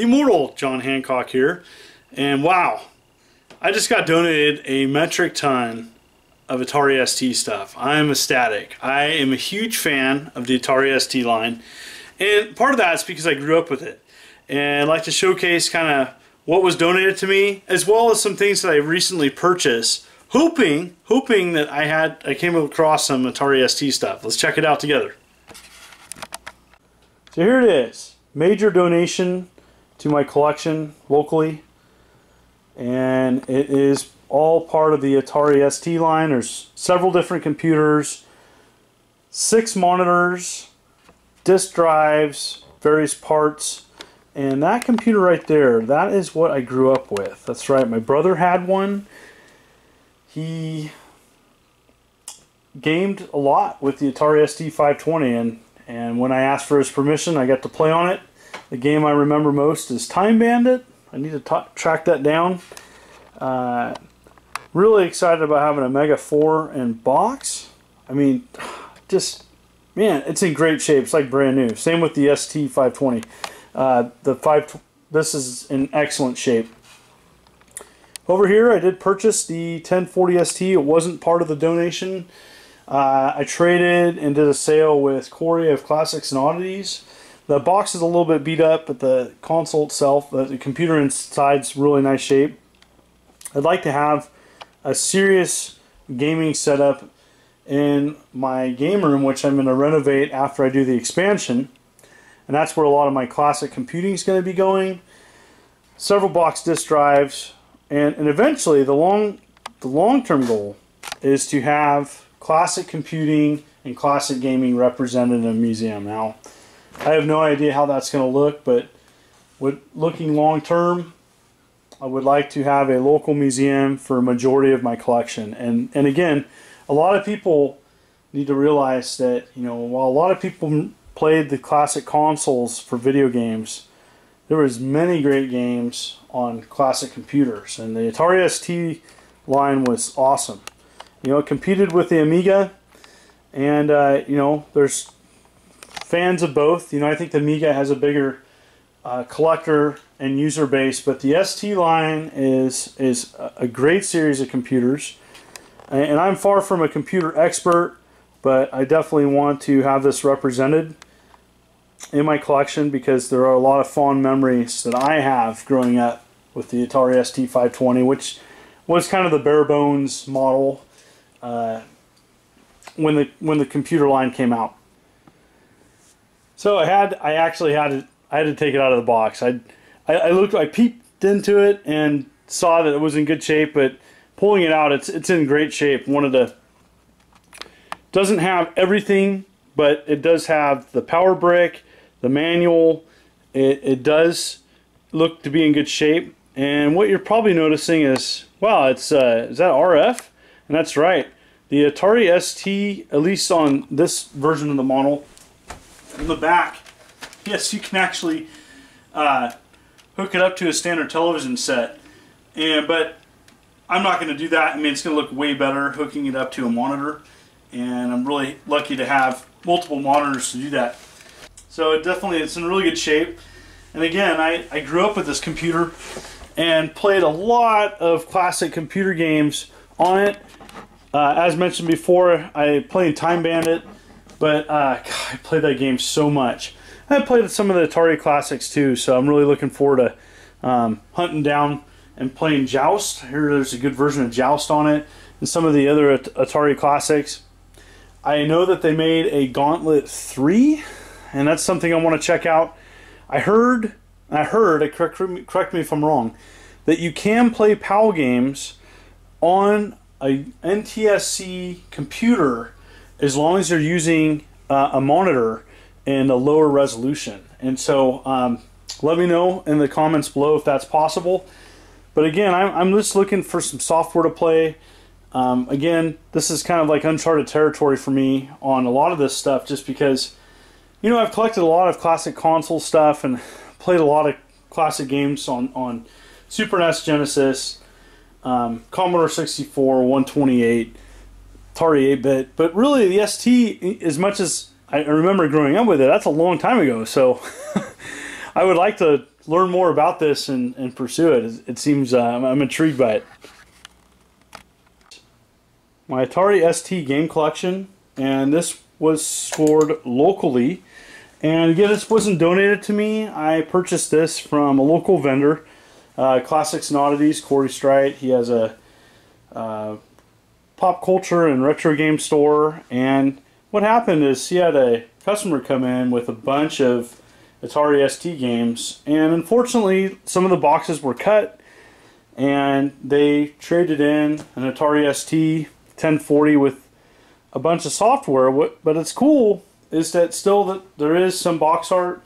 Immortal John Hancock here, and wow, I just got donated a metric ton of Atari ST stuff. I am ecstatic. I am a huge fan of the Atari ST line, and part of that is because I grew up with it, and I'd like to showcase kind of what was donated to me, as well as some things that I recently purchased, hoping that I came across some Atari ST stuff. Let's check it out together. So here it is, major donation to my collection locally, and it is all part of the Atari ST line. There's several different computers, 6 monitors, disk drives, various parts, and that computer right there, that is what I grew up with. That's right, my brother had one. He gamed a lot with the Atari ST 520, and when I asked for his permission, I got to play on it. The game I remember most is Time Bandit. I need to track that down. Really excited about having a Mega 4 in box. I mean, just, man, it's in great shape. It's like brand new. Same with the ST 520. This is in excellent shape. Over here, I did purchase the 1040 ST. It wasn't part of the donation. I traded and did a sale with Corey of Classics and Oddities. The box is a little bit beat up, but the console itself, the computer inside's really nice shape. I'd like to have a serious gaming setup in my game room, which I'm going to renovate after I do the expansion. And that's where a lot of my classic computing is going to be going. Several box disk drives, and eventually the long-term goal is to have classic computing and classic gaming represented in a museum. Now, I have no idea how that's going to look, but looking long-term, I would like to have a local museum for a majority of my collection. And again, a lot of people need to realize that, you know, while a lot of people played the classic consoles for video games, there was many great games on classic computers, and the Atari ST line was awesome. You know, it competed with the Amiga, and you know, there's fans of both. You know, I think the Amiga has a bigger collector and user base, but the ST line is a great series of computers. And I'm far from a computer expert, but I definitely want to have this represented in my collection because there are a lot of fond memories that I have growing up with the Atari ST 520, which was kind of the bare bones model when the computer line came out. So I had to take it out of the box. I peeped into it and saw that it was in good shape, but pulling it out, it's in great shape. Doesn't have everything, but it does have the power brick, the manual. It does look to be in good shape. And what you're probably noticing is, wow, is that RF? And that's right. The Atari ST, at least on this version of the model, in the back, yes, you can actually hook it up to a standard television set. But I'm not going to do that. I mean, it's going to look way better hooking it up to a monitor. And I'm really lucky to have multiple monitors to do that. So it's in really good shape. And again, I grew up with this computer and played a lot of classic computer games on it. As mentioned before, I played Time Bandit, but God, I played that game so much. I played some of the Atari classics too, so I'm really looking forward to hunting down and playing Joust. There's a good version of Joust on it, and some of the other Atari classics. I know that they made a Gauntlet 3, and that's something I want to check out. I heard, correct me if I'm wrong, that you can play PAL games on a NTSC computer as long as you're using a monitor and a lower resolution. And so let me know in the comments below if that's possible. But again, I'm just looking for some software to play. Again, this is kind of like uncharted territory for me on a lot of this stuff, just because, you know, I've collected a lot of classic console stuff and played a lot of classic games on Super NES, Genesis, Commodore 64, 128, Atari 8-bit. But really, the ST, as much as I remember growing up with it, that's a long time ago. So I would like to learn more about this and pursue it. It seems I'm intrigued by it. My Atari ST game collection, and this was scored locally. And again, this wasn't donated to me. I purchased this from a local vendor, Classics and Oddities, Corey Strite. He has a pop culture and retro game store. And what happened is he had a customer come in with a bunch of Atari ST games. And unfortunately, some of the boxes were cut. And they traded in an Atari ST 1040 with a bunch of software. But it's cool is that still that there is some box art.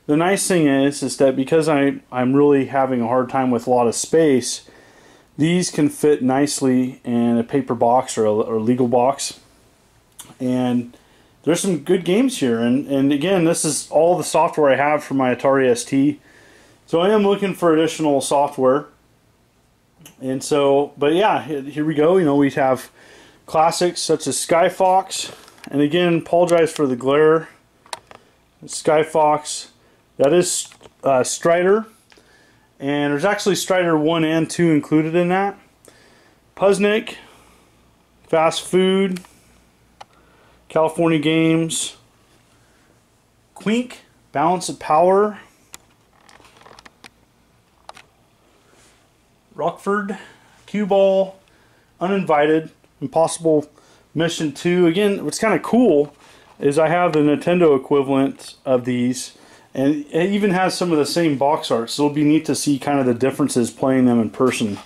The nice thing is that because I'm really having a hard time with a lot of space, these can fit nicely in a paper box or a legal box. And there's some good games here. And again, this is all the software I have for my Atari ST. So I am looking for additional software. And so, but yeah, here we go. You know, we have classics such as Sky Fox. And again, apologize for the glare. Sky Fox, that is Strider. And there's actually Strider 1 and 2 included in that. Puznik, Fast Food, California Games, Quink, Balance of Power, Rockford, Cue Ball, Uninvited, Impossible Mission 2. Again, what's kind of cool is I have the Nintendo equivalent of these, and it even has some of the same box art, so it'll be neat to see kind of the differences playing them in person.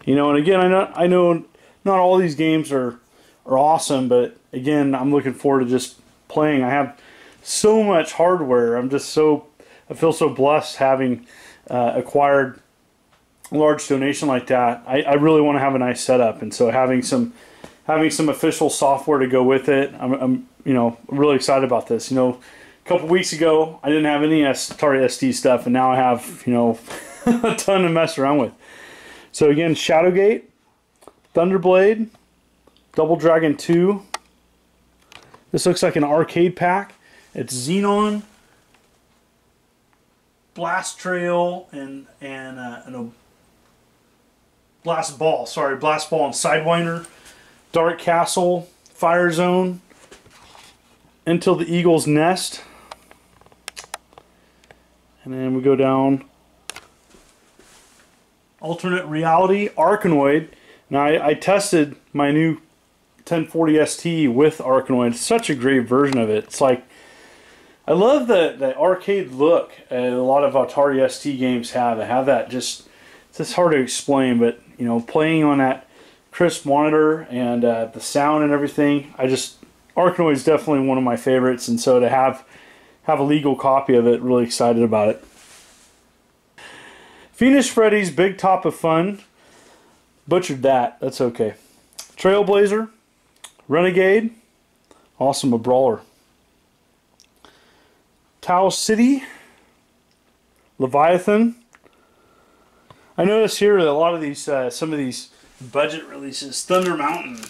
You know, and again, I know not all these games are awesome, but again, I'm looking forward to just playing. I have so much hardware. I feel so blessed having acquired a large donation like that. I really want to have a nice setup, and so having some official software to go with it, I'm you know, really excited about this. You know, a couple weeks ago I didn't have any Atari ST stuff, and now I have, you know, a ton to mess around with. So again, Shadowgate, Thunderblade, Double Dragon 2. This looks like an arcade pack. It's Xenon, Blast Trail, and a Blast Ball. Sorry, Blast Ball and Sidewinder. Dark Castle, Fire Zone, Until the Eagle's Nest, and then we go down. Alternate Reality, Arkanoid. Now I tested my new 1040 ST with Arkanoid. It's such a great version of it. It's like, I love the arcade look a lot of Atari ST games have. They have that it's just hard to explain, but you know, playing on that crisp monitor and the sound and everything, Arkanoid is definitely one of my favorites, and so to have a legal copy of it, really excited about it. Fiendish Freddy's Big Top of Fun, butchered that, that's okay. Trailblazer, Renegade, awesome, a brawler. Tau City, Leviathan. I notice here that a lot of these, some of these budget releases, Thunder Mountain.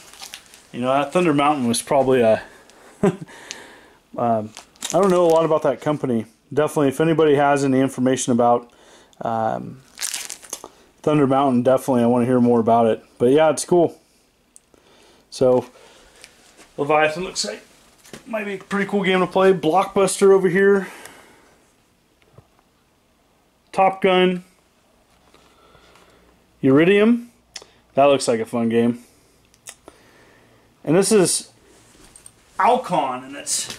You know, that Thunder Mountain was probably a I don't know a lot about that company. Definitely, if anybody has any information about Thunder Mountain, definitely I want to hear more about it. But yeah, it's cool. So Leviathan looks like might be a pretty cool game to play. Blockbuster over here, Top Gun, Iridium. That looks like a fun game. And this is Alcon, and it's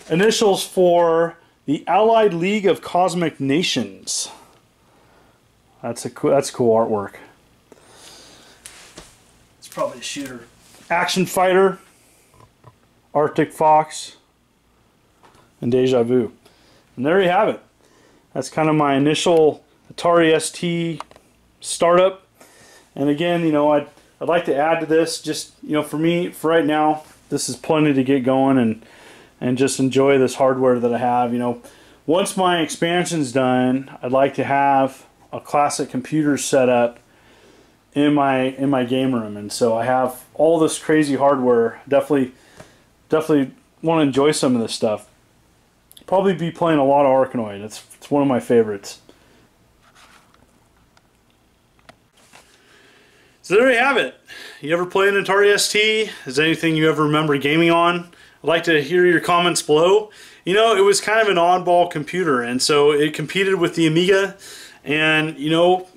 initials for the Allied League of Cosmic Nations. That's cool artwork. It's probably a shooter. Action Fighter, Arctic Fox, and Deja Vu. And there you have it. That's kind of my initial Atari ST startup. And again, you know, I'd like to add to this, just, you know, for me, for right now, this is plenty to get going and just enjoy this hardware that I have. You know, once my expansion's done, I'd like to have a classic computer set up in my game room, and so I have all this crazy hardware. Definitely want to enjoy some of this stuff. probably be playing a lot of Arkanoid. It's one of my favorites. So there you have it. You ever play an Atari ST? Is there anything you ever remember gaming on? I'd like to hear your comments below. You know, it was kind of an oddball computer, and so it competed with the Amiga, and you know,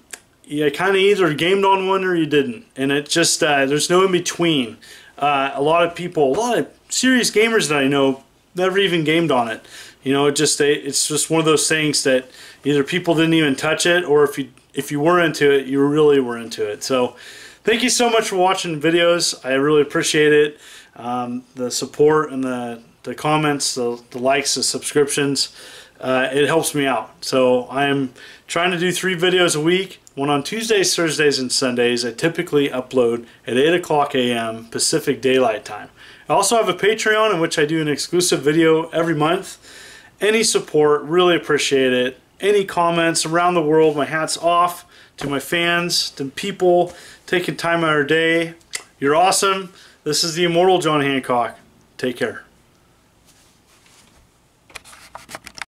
you kind of either gamed on one or you didn't, and it just there's no in between. A lot of people, a lot of serious gamers that I know, never even gamed on it. You know, it's just one of those things that either people didn't even touch it, or if you were into it, you really were into it. So thank you so much for watching the videos. I really appreciate it. The support and the comments, the likes, the subscriptions, it helps me out. So I am trying to do 3 videos a week, one on Tuesdays, Thursdays, and Sundays. I typically upload at 8 o'clock a.m. Pacific Daylight Time. I also have a Patreon in which I do an exclusive video every month. Any support, really appreciate it. Any comments around the world, my hat's off to my fans, to people taking time out of their day. You're awesome. This is the immortal John Hancock. Take care.